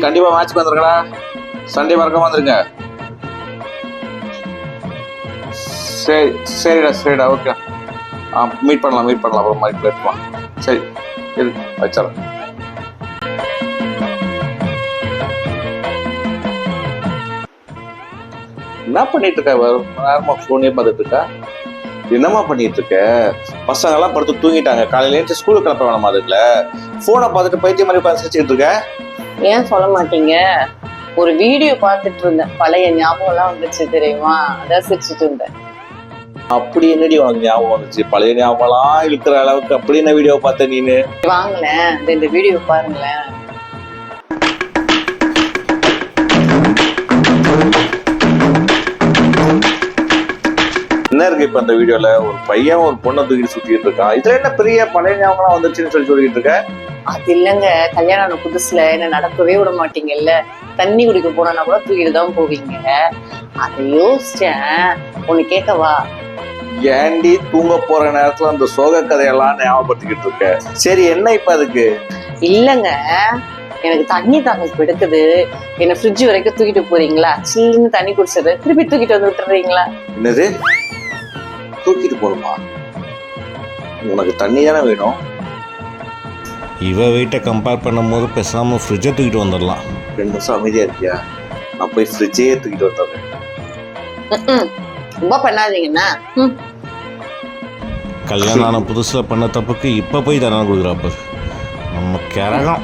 கண்டிப்பா match வந்துருக்கடா. Sunday மறக்காம வந்துருங்க. சரிடா ஓகே. மீட் பண்ணலாம் அப்புறம் மாதிரி பேசலாம். சரி வச்சிடறேன். என்ன பண்ணிட்டு இருக்க? நேரமா போனே பார்த்துட்டு இருக்கா? என்னமா பண்ணிட்டு இருக்க? பசங்க எல்லாம் படுத்து தூங்கிட்டாங்க. காலையில எழுந்து ஸ்கூலுக்கு கிளப்ப வேணாமா? அதுக்குல போனை பார்த்துட்டு பைத்தியம் மாதிரி உட்காந்து சிரிச்சுட்டு இருக்க. ஏன் சொல்ல மாட்டீங்க? ஒரு வீடியோ பார்த்துட்டு இருந்தேன், பழைய ஞாபகம் எல்லாம் வந்துச்சு தெரியுமா, அதான் சிரிச்சுட்டு இருந்தேன். அப்படி என்னடி உனக்கு ஞாபகம் வந்துச்சு? பழைய ஞாபகம்லாம் இருக்கிற அளவுக்கு அப்படி என்ன வீடியோ பார்த்த நீனு? வாங்களேன் இந்த வீடியோ பாருங்களேன். என்ன இருக்கு இப்ப அந்த வீடியோல? ஒரு பையன் ஒரு பொண்ணை தூக்கிட்டு சுத்திட்டு இருக்கான். இதுல என்ன பெரிய பழைய ஞாபகம் வந்துச்சுன்னு சொல்லிட்டு இருக்க? அது இல்லைங்க, கல்யாணம் ஆன புதுசுல என்ன நடக்கவே விட மாட்டீங்கல்ல, தண்ணி குடிக்க போனா கூட தூக்கிட்டு தான் போவீங்க. அதை யோசிச்சேன், ஒண்ணு கேட்கவா? ஏண்டி தூங்க போற நேரத்துல அந்த சோக கதையெல்லாம் ஞாபகப்படுத்திக்கிட்டு இருக்க? சரி என்ன இப்ப அதுக்கு? இல்லைங்க, எனக்கு தண்ணி தாங்க எடுக்குது, என்ன ஃப்ரிட்ஜ் வரைக்கும் தூக்கிட்டு போறீங்களா? சில்லுன்னு தண்ணி குடிச்சது திருப்பி தூக்கிட்டு வந்து விட்டுறீங்களா? என்னது தூக்கிட்டு போகணுமா? உனக்கு தண்ணி தானே வேணும். இவ வெயிட்டை கம்பேர் பண்ணும்போது பேசாமல் ஃப்ரிட்ஜை தூக்கிட்டு வந்துடலாம். 2 நிமிஷம் அமைதியா இருக்கியா? நான் போய் ஃப்ரிட்ஜையே தூக்கிட்டு வந்துடுறேன். ரொம்ப பண்ணாதீங்கண்ணா. கல்யாணம் ஆன புதுசில் பண்ண தப்புக்கு இப்போ போய் தண்டனை கொடுக்குறாப்ப நம்ம கிரகம்.